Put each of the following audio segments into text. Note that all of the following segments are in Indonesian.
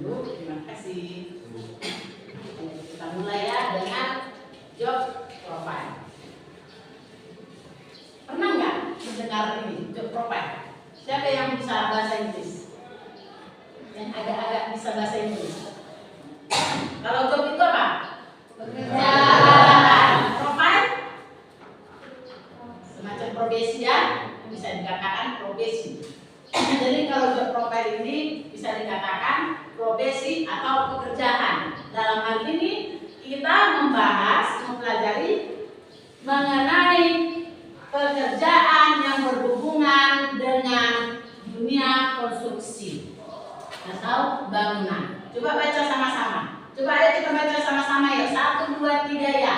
Terima kasih. Kita mulai ya dengan job profile. Pernah nggak mendengar ini job profile? Siapa yang bisa bahasa Inggris? Yang agak-agak bisa bahasa Inggris? Kalau job itu apa? Pekerjaan. Profile? Semacam profesi ya, bisa dikatakan profesi. Jadi kalau job profile ini bisa dikatakan profesi atau pekerjaan. Dalam hal ini kita mempelajari mengenai pekerjaan yang berhubungan dengan dunia konstruksi atau bangunan. Coba baca sama-sama. Coba ayo kita baca sama-sama ya. 1, 2, 3 ya.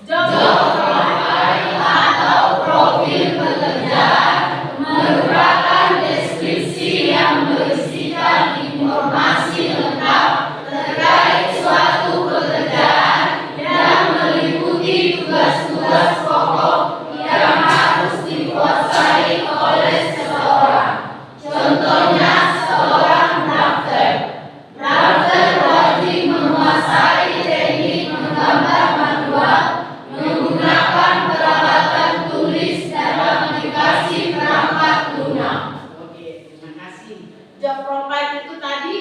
Job profile atau profil pekerjaan merupakan deskripsi yang berisikan informasi lengkap terkait suatu pekerjaan yang meliputi tugas-tugas pokok yang harus dikuasai oleh seseorang. Contohnya seorang drafter. Drafter wajib menguasai teknik menggambar manual menggunakan peralatan tulis dan aplikasi perangkat lunak. Oke, terima kasih. Job profile itu tadi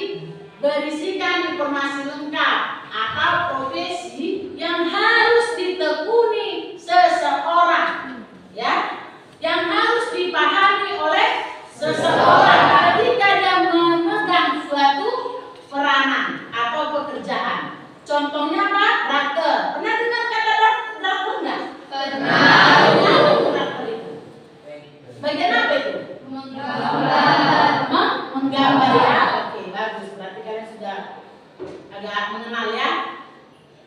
berisikan informasi lengkap atau profesi yang harus ditekuni seseorang, ya, yang harus dipahami oleh seseorang ketika dia memegang suatu peranan atau pekerjaan. Contohnya apa? Drafter. Pernah dengar kata drafter enggak? Pernah. Drafter itu bagian apa itu? Menggambar ya. Oke, bagus. Berarti kalian sudah agak mengenal ya.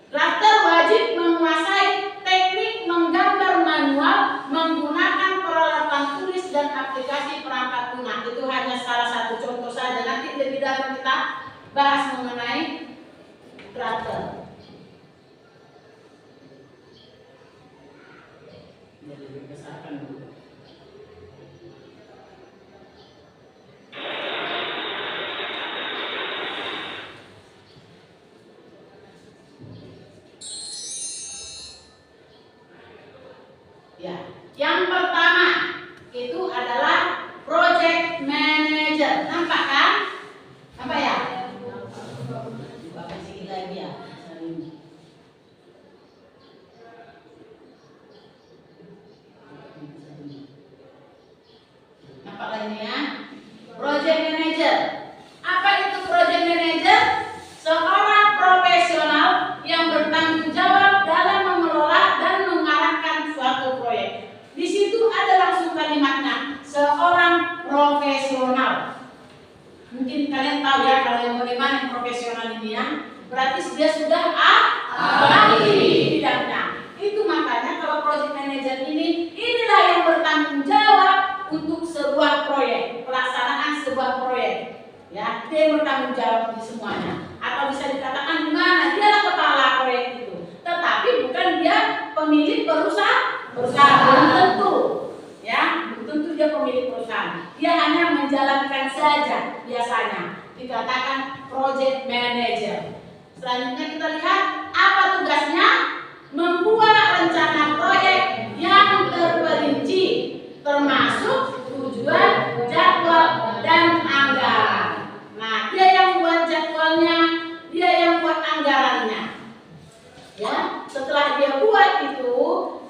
Drafter wajib menguasai teknik menggambar manual menggunakan peralatan tulis dan aplikasi perangkat lunak. Itu hanya salah satu contoh saja. Nanti lebih dalam kita bahas mengenai drafter. Jadi dibesarkan dulu. Ya, yang pertama itu adalah project manager. Nampak kan? Apa ya? Bapak sedikit lagi ya. Nampak lagi ya? Project manager. Apa itu project manager? Seorang profesional yang bertanggung jawab dalam mengelola dan mengarahkan suatu proyek. Di situ ada langsung kalimatnya, seorang profesional. Mungkin kalian tahu ya kalau yang bagaimana yang profesional ini ya, berarti dia sudah ahli di bidangnya. Itu makanya kalau project manager ini, inilah yang bertanggung jawab untuk sebuah proyek, pelaksanaan sebuah proyek. Ya, dia yang bertanggung jawab di semuanya. Atau bisa dikatakan di mana dialah kepala proyek itu. Tetapi bukan dia pemilik perusahaan, belum tentu. Ya, belum tentu dia pemilik perusahaan. Dia hanya menjalankan saja biasanya. Dikatakan project manager. Selanjutnya kita lihat apa tugasnya? Membuat rencana proyek yang terperinci, termasuk tujuan, jadwal, dan anggaran. Nah, dia yang buat jadwalnya, dia yang buat anggarannya. Ya, setelah dia buat itu,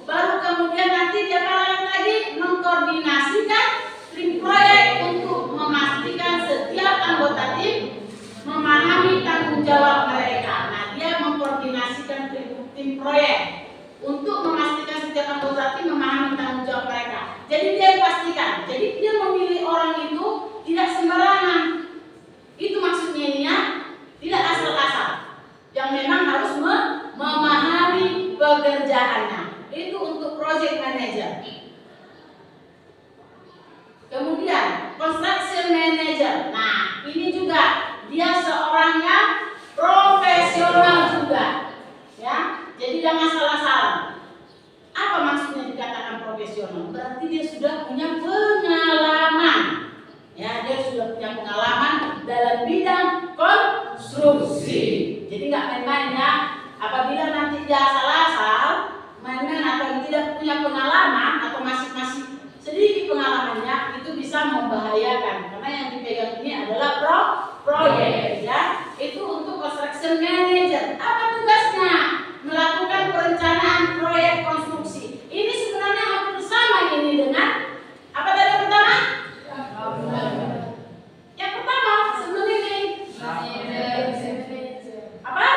baru kemudian nanti dia lagi mengkoordinasikan tim proyek untuk memastikan setiap anggota tim memahami tanggung jawab mereka. Nah, dia mengkoordinasikan tim Jadi dia pastikan. Jadi dia memilih orang itu tidak sembarangan. Itu maksudnya ini ya, tidak asal-asal. Yang memang harus memahami pekerjaannya. Itu untuk project manager. Kemudian construction manager. Nah, ini juga dia seorang yang profesional juga. Ya, jadi jangan salah-salah. Apa maksudnya dikatakan profesional? Berarti dia sudah punya pengalaman. Ya, dia sudah punya pengalaman dalam bidang konstruksi. Jadi nggak main-main ya. Apabila nanti dia asal-asal, main-main atau tidak punya pengalaman atau masih sedikit pengalamannya, itu bisa membahayakan. Karena yang dipegang ini adalah proyek ya. Itu untuk construction manager. Apa tugasnya? Melakukan perencanaan proyek konstruksi. Ini sebenarnya hampir sama ini dengan apa tadi yang pertama? Yang pertama sebelum ini apa?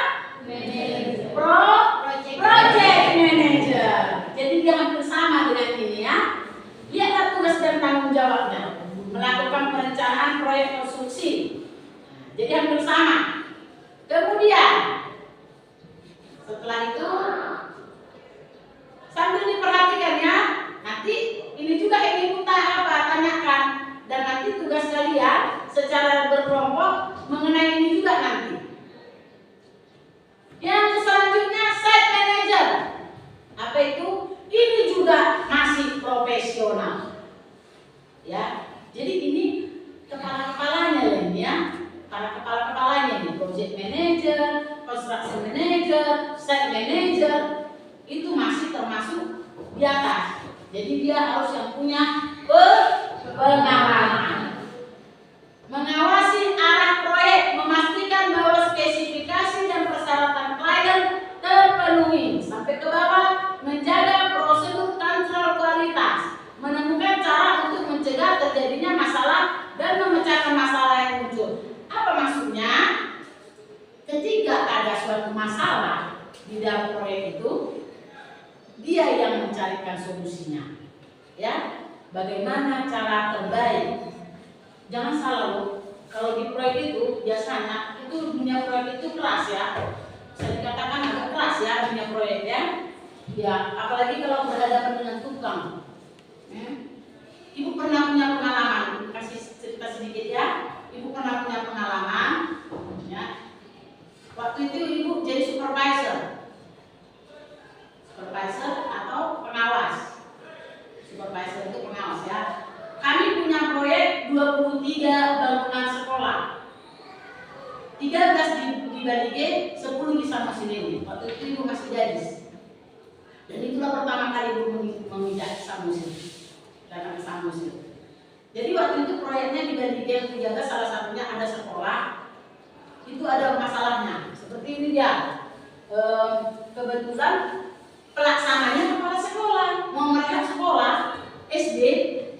Project manager. Jadi dia hampir sama dengan ini ya. Lihatlah tugas dan tanggung jawabnya. Melakukan perencanaan proyek konstruksi. Jadi hampir sama. Kemudian setelah itu sambil diperhatikan ya, nanti ini juga yang ibu tanyakan, dan nanti tugas kalian secara berkelompok mengenai ini juga nanti. Yang selanjutnya site manager. Apa itu? Ini juga masih profesional. Ya, jadi ini kepala-kepalanya ini ya, para kepala-kepalanya ini, project manager, construction manager, site manager, itu masih termasuk di atas. Jadi dia harus yang punya pengalaman. Mengawasi arah proyek, memastikan bahwa spesifikasi dan persyaratan klien terpenuhi. Sampai ke bawah, menjaga prosedur kontrol kualitas, menemukan cara untuk mencegah terjadinya masalah dan memecahkan masalah yang muncul. Apa maksudnya? Ketika ada suatu masalah di dalam proyek itu, dia yang mencarikan solusinya. Ya, bagaimana cara terbaik? Jangan salah loh. Kalau di proyek itu biasanya itu dunia proyek itu keras ya. Bisa dikatakan agak keras ya dunia proyek ya. Ya, apalagi kalau berhadapan dengan tukang. Ibu pernah punya pengalaman, kasih cerita sedikit ya. Ibu pernah punya pengalaman, ya. Waktu itu ibu jadi supervisor atau pengawas. Supervisor itu pengawas ya. Kami punya proyek 23 bangunan sekolah. 13 di Bali G, 10 di Samosir. Waktu itu ibu masih gadis. Dan itulah pertama kali ibu memijak Samosir. Datang ke Samosir. Jadi waktu itu proyeknya di Bali G yang 13, salah satunya ada sekolah. Itu ada masalahnya. Seperti ini dia. Kebetulan pelaksananya kepala sekolah, mau merehab sekolah SD,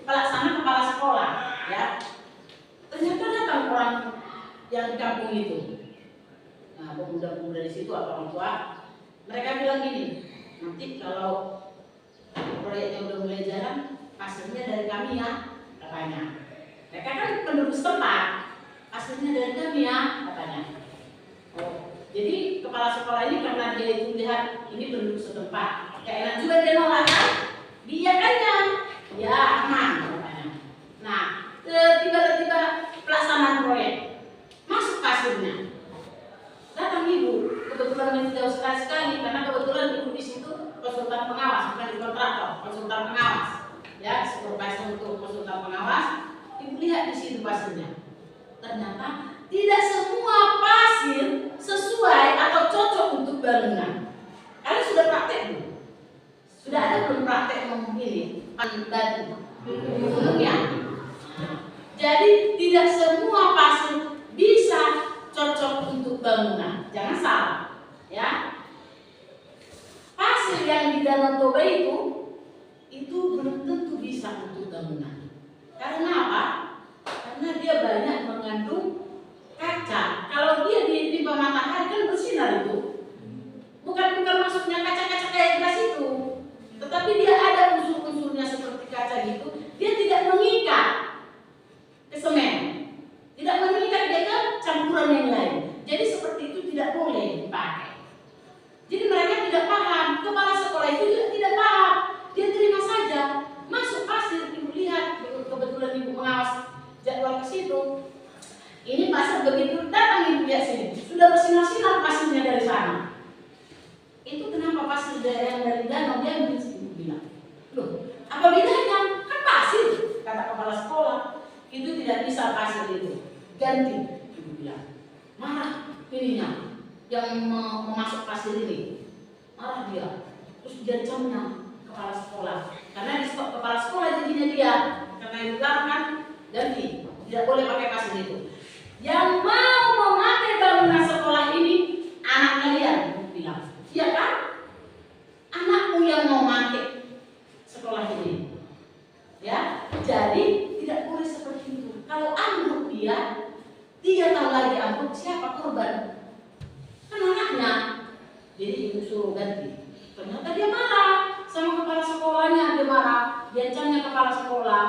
pelaksana kepala sekolah, ya. Ternyata datang orang yang di kampung itu. Nah, pemuda-pemuda di situ atau orang tua, mereka bilang gini, nanti kalau proyeknya udah mulai jalan, hasilnya dari kami ya, katanya. Mereka kan penduduk setempat, hasilnya dari kami ya, katanya. Oh, jadi kepala sekolah ini karena dia itu lihat ini penduduk setempat, kayak enak juga dia nolak kan? Diiyakannya, ya aman katanya. Nah, tiba-tiba pelaksanaan proyek masuk hasilnya. Datang ibu, kebetulan ini jauh sekali karena kebetulan ibu di situ konsultan pengawas, bukan di kontraktor, konsultan pengawas. Ya, supervisor untuk konsultan pengawas. Ibu lihat di situ hasilnya. Ternyata tidak semua pasir sesuai atau cocok untuk bangunan. Kalian sudah praktek belum? Sudah ada belum praktek memilih batu? Belum ya? Jadi tidak semua pasir bisa cocok untuk bangunan. Jangan salah, ya. Pasir yang di Danau Toba itu belum tentu bisa untuk bangunan. Karena apa? Karena dia banyak mengandung kaca. Kalau dia ditimpa matahari kan bersinar itu. Bukan masuknya kaca-kaca kayak gelas itu, tetapi dia ada unsur-unsurnya seperti kaca gitu tidak bisa pasir itu, ganti. Ibu bilang, marah ininya yang memasuk pasir ini, marah dia. Terus dia camnya kepala sekolah, karena di kepala sekolah jadinya dia, karena ibu bilang kan ganti, tidak boleh pakai pasir itu. Yang mau memakai bangunan sekolah ini anak kalian, ibu bilang, iya kan? Anakmu yang mau pakai sekolah ini, ya. Jadi tidak boleh seperti itu. Kalau ambruk dia 3 tahun lagi ambruk, siapa korban? Kan anaknya. Jadi ibu suruh ganti. Ternyata dia marah sama kepala sekolahnya, dia marah, dia ancamnya kepala sekolah.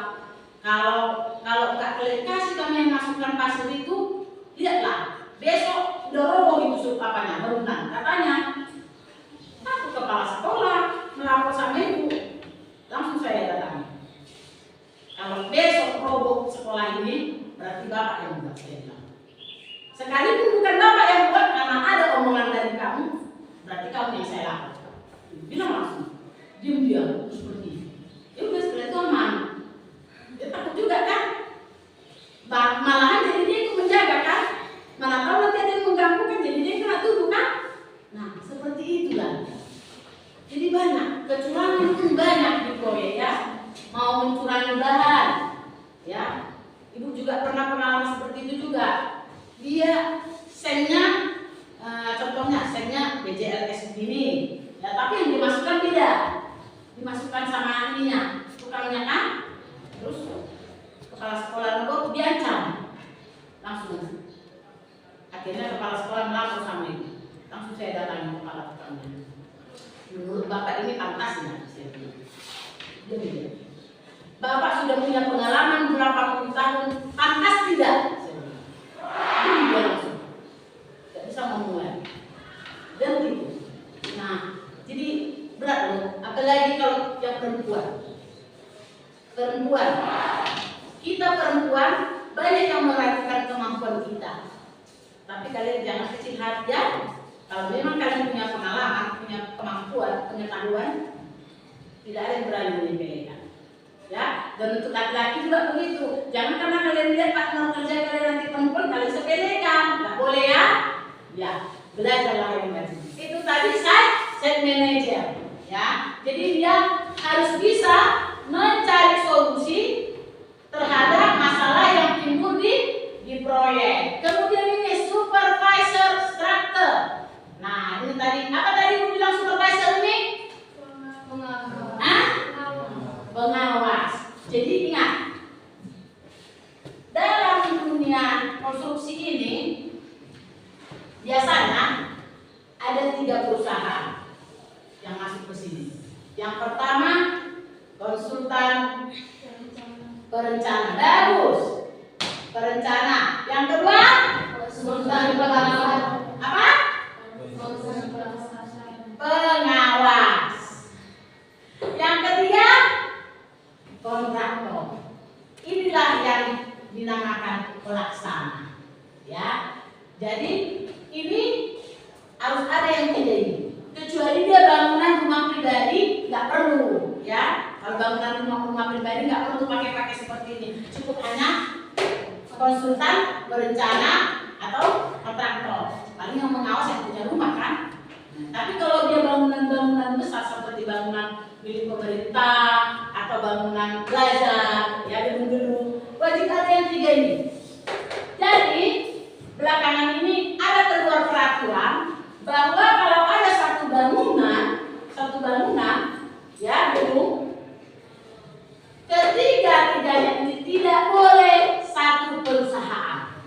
Kalau nggak kalian kasih kami yang masukkan pasir itu, lihatlah besok udah roboh itu apanya bangunan. Katanya, aku kepala sekolah melapor sama ibu, langsung saya datangi. Kalau besok roboh sekolah ini, berarti bapak yang buat, saya bilang. Sekalipun bukan bapak yang buat, karena ada omongan dari kamu, berarti kamu yang saya lapor. Bilang langsung, diam-diam terus pergi. Ya udah setelah itu aman. Dia takut juga kan? Malahan jadi dia itu menjaga kan? Mana tahu nanti ada yang mengganggu kan? Jadi dia kena tuduh kan? Nah seperti itulah. Jadi banyak kecurangan pun banyak di proyek ya. Mau mencurangi bahan, ya. Ibu juga pernah pengalaman seperti itu juga. Dia sennya, contohnya sennya BJLS begini, ya. Tapi yang dimasukkan beda, dimasukkan sama ininya, tukangnya kan. Terus kepala sekolah negok diancam langsung. Akhirnya kepala sekolah melapor sama ibu. Langsung saya datangi kepala tukangnya. Menurut bapak ini pantas ya? Saya bilang. Dia bapak sudah punya pengalaman berapa puluh tahun, pantas tidak? Saya bilang. Dia langsung tidak bisa memulai. Dan gitu. Nah, jadi berat loh. Apalagi kalau yang perempuan. Kita perempuan banyak yang meragukan kemampuan kita. Tapi kalian jangan kecil hati ya. Kalau memang kalian punya pengalaman, punya kemampuan, pengetahuan, tidak ada yang berani menyepelekan. Ya, dan untuk laki-laki juga begitu. Jangan karena kalian lihat partner kerja kalian nanti perempuan, kalian sepelekan. Tidak boleh ya. Ya, belajarlah yang baik. Itu tadi site manager. Ya, jadi dia harus bisa mencari solusi terhadap masalah yang timbul di proyek. Kemudian ini supervisor structure. Nah, ini tadi apa tadi aku bilang supervisor ini? Pengawas. Jadi ingat, dalam dunia konstruksi ini biasanya ada 3 perusahaan yang masuk ke sini. Yang pertama konsultan perencana, bagus. Perencana. Yang kedua konsultan pengawas. Apa? Pengawas. Yang ketiga kontraktor. Inilah yang dinamakan pelaksana. Ya. Jadi ini harus ada yang tidak ini. Kecuali dia bangunan rumah pribadi nggak perlu, ya. Kalau bangunan rumah pribadi nggak perlu pakai seperti ini. Cukup hanya konsultan berencana atau kontraktor. Paling yang mengawas yang punya rumah kan. Tapi kalau dia bangunan besar seperti bangunan milik pemerintah atau bangunan belajar, ya gedung-gedung, wajib ada yang 3 ini. Jadi belakangan ini ada keluar peraturan bahwa kalau ada satu bangunan, ya gedung, ketiga-tiganya ini tidak boleh satu perusahaan,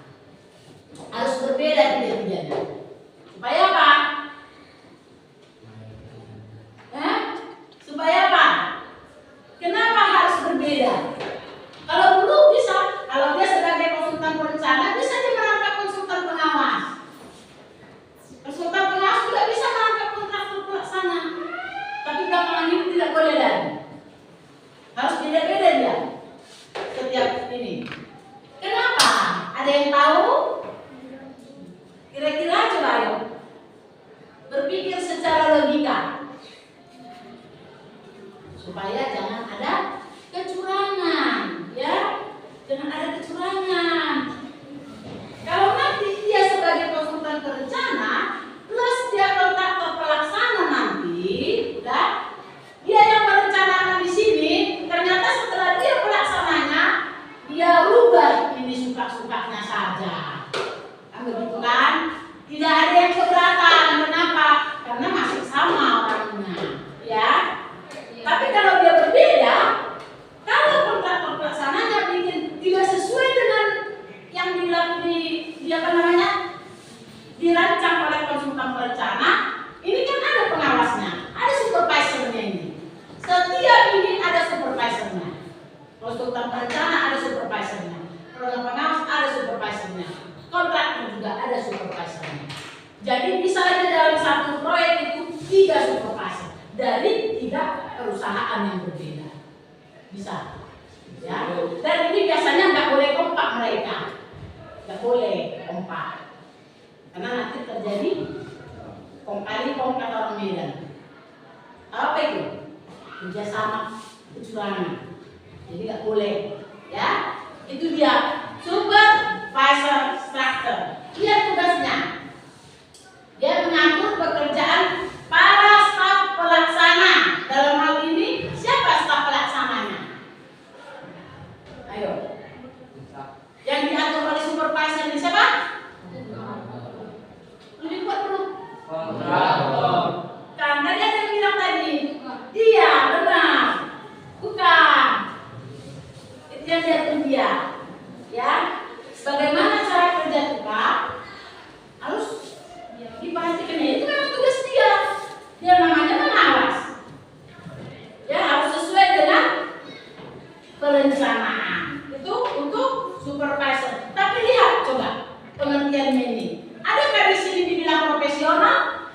harus berbeda tiga-tiganya. Supaya apa? Supaya apa? Kenapa harus berbeda? Kalau dulu bisa, kalau dia sebagai konsultan perencana bisa dia merangkap konsultan pengawas. Konsultan pengawas juga bisa merangkap kontraktor pelaksana. Tapi belakangan ini tidak boleh lagi. Harus beda-beda dia. Setiap ini. Kenapa? Ada yang tahu? Kira-kira coba ayo. Berpikir secara logika. Supaya jangan ada kecurangan, ya. Jangan ada kecurangan. konsultan perencana ada supervisornya, program pengawas ada supervisornya, kontraktor juga ada supervisornya. Jadi bisa aja dalam satu proyek itu 3 supervisor dari 3 perusahaan yang berbeda, bisa, ya. Dan ini biasanya nggak boleh kompak mereka, nggak boleh kompak, karena nanti terjadi kong kali kong kata orang Medan. Apa itu? Kerjasama kecurangan. Jadi nggak boleh, ya. Itu dia supervisor structure. Dia tugasnya, dia mengatur pekerjaan para staf pelaksana. Dalam hal ini siapa staf pelaksananya? Ayo. Yang diatur oleh supervisor ini siapa? Lebih kuat belum? Karena dia yang bilang tadi, dia benar, bukan. Itu yang diatur dia, ya. Bagaimana cara kerja kita harus dipastikan, itu memang tugas dia. Dia namanya pengawas. Ya, harus sesuai dengan perencanaan. Itu untuk supervisor. Tapi lihat coba pengertiannya ini. Adakah di sini dibilang profesional?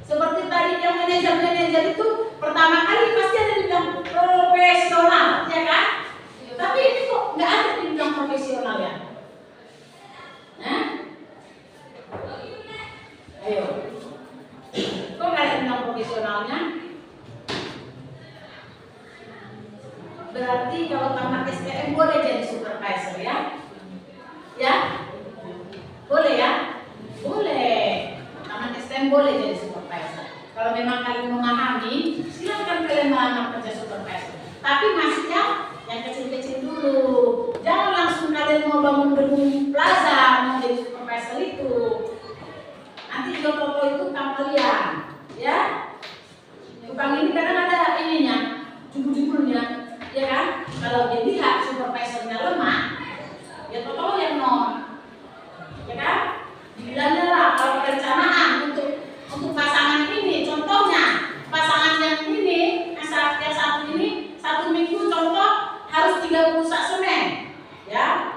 Seperti tadi yang manajer itu pertama kali pasti ada dibilang profesional, ya kan? Tapi ini kok nggak ada dibilang profesional ya? Nah, ayo, kok nggak ada dibilang profesionalnya? Berarti kalau tamat STM boleh jadi supervisor ya? Ya? Boleh ya? Boleh. Tamat STM boleh jadi supervisor. Kalau memang kalian memahami, silakan kalian melamar kerja supervisor. Tapi masuknya yang kecil-kecil dulu. Jangan langsung kalian mau bangun gedung plaza mau jadi supervisor itu. Nanti jodoh itu kalian, ya. Tukang ini kadang ada ininya, jubul-jubulnya, ya kan? Kalau dilihat supervisornya lemah, ya total yang non, ya kan? Dibilangnya lah kalau perencanaan untuk pasangan ini, contohnya pasangan yang ini, yang satu ini 1 minggu contoh harus 30 sak semen, ya,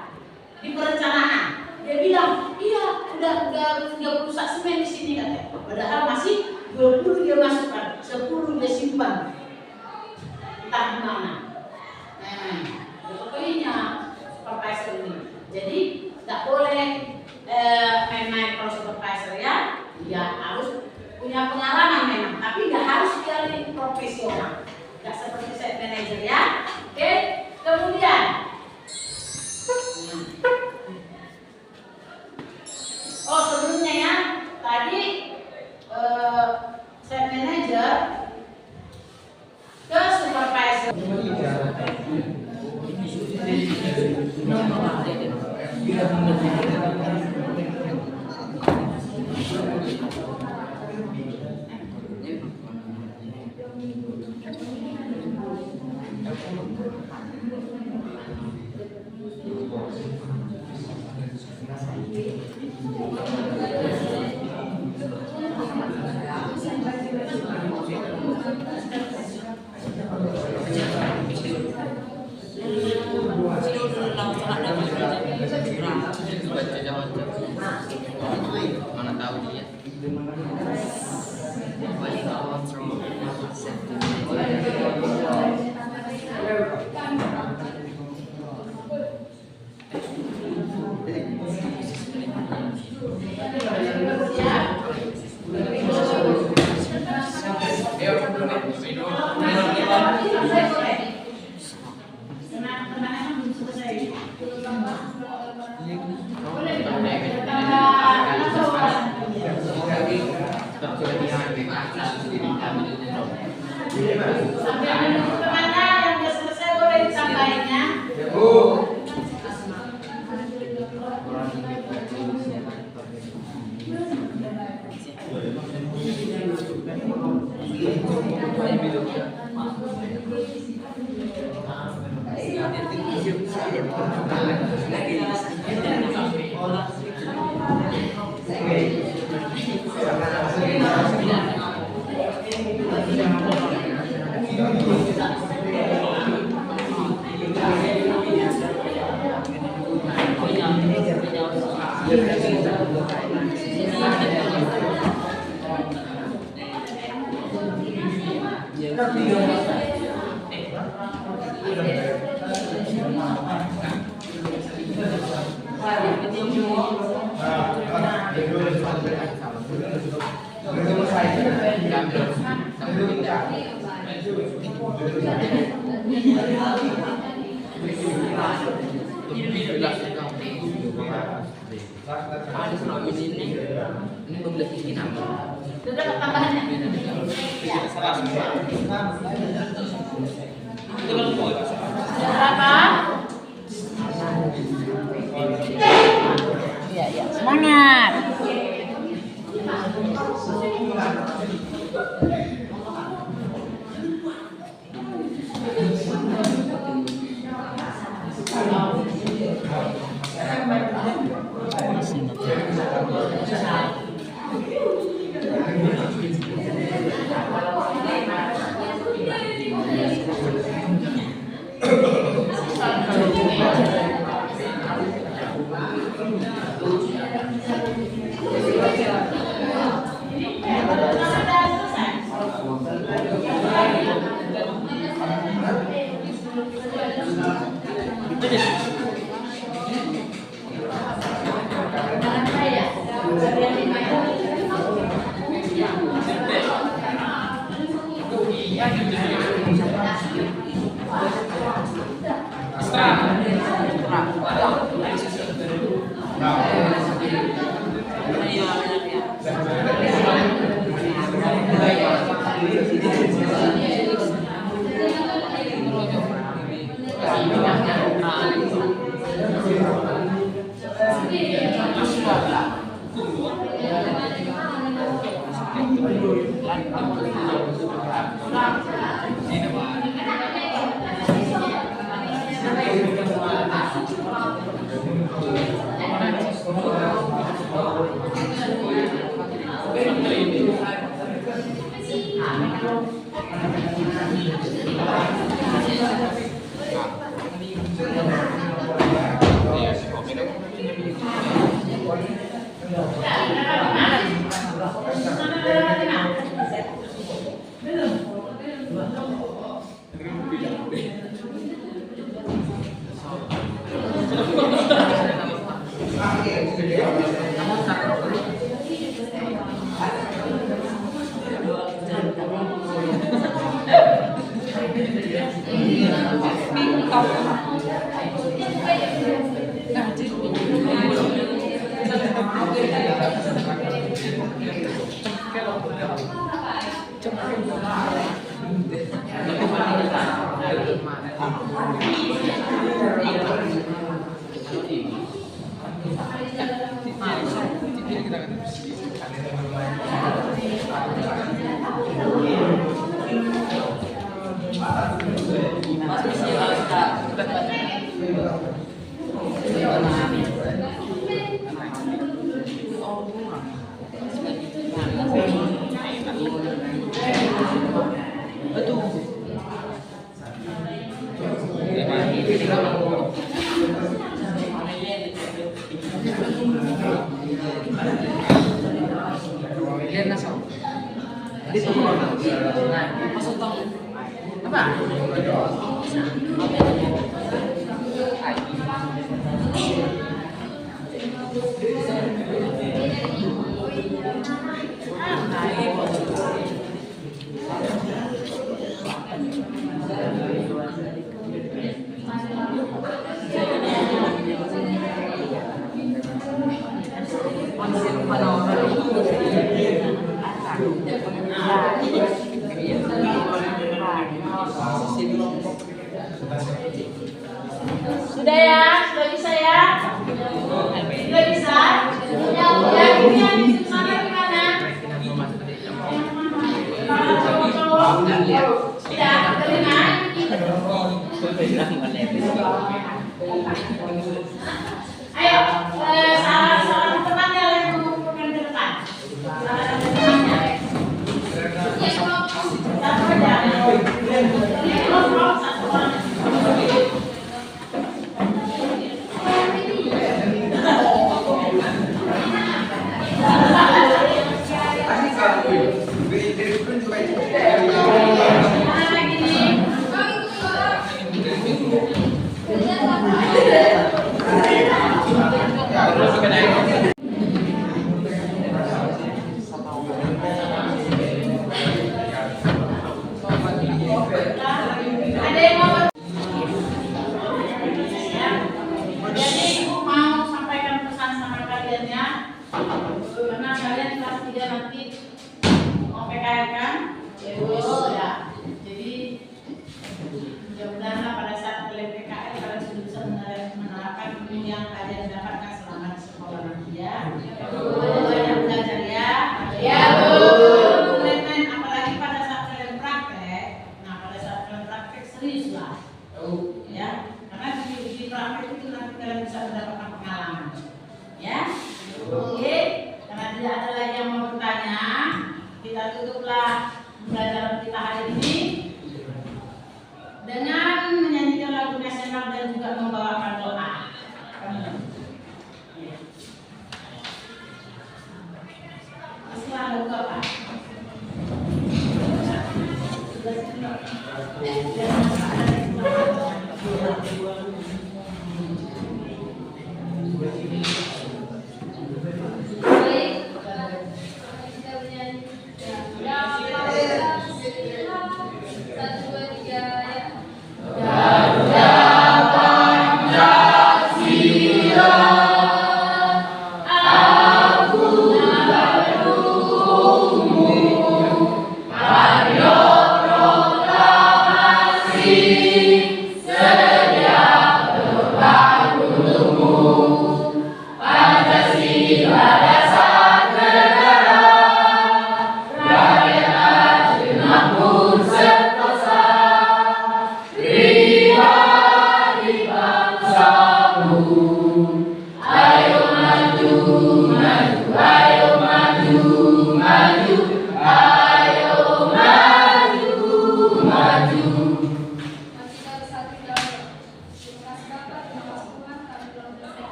di perencanaan. Dia bilang, iya udah 30 sak semen di sini katanya. Padahal masih 20 dia masukkan, 10 dia simpan, entah di mana. Nah, pokoknya supervisor ini. Jadi nggak boleh main-main kalau supervisor ya. Dia harus punya pengalaman memang, tapi nggak harus jadi profesional. Nggak seperti site manager ya. Oke, kemudian sebelumnya ya tadi site manager ke supervisor. Mana tahu dia. Sampai menunggu kemana yang sudah selesai boleh disampaikannya. Sudah dapat tambahannya? Berapa? Iya, semangat. Sudah ya? Sudah bisa ya? Sudah bisa? Yang ini yang di sana gimana? Kalau cowok-cowok sudah terdengar? Ayo, salah seorang teman yang mengumpulkan ke depan. Salah satu temannya. Satu aja. Satu orang. Gini. seriuslah. Ya, karena di praktek itu nanti kalian bisa mendapatkan pengalaman. Ya, oke. Karena tidak ada lagi yang mau bertanya, kita tutuplah pembelajaran kita hari ini dengan menyanyikan lagu nasional dan juga membawakan doa. Masih ada apa? Sudah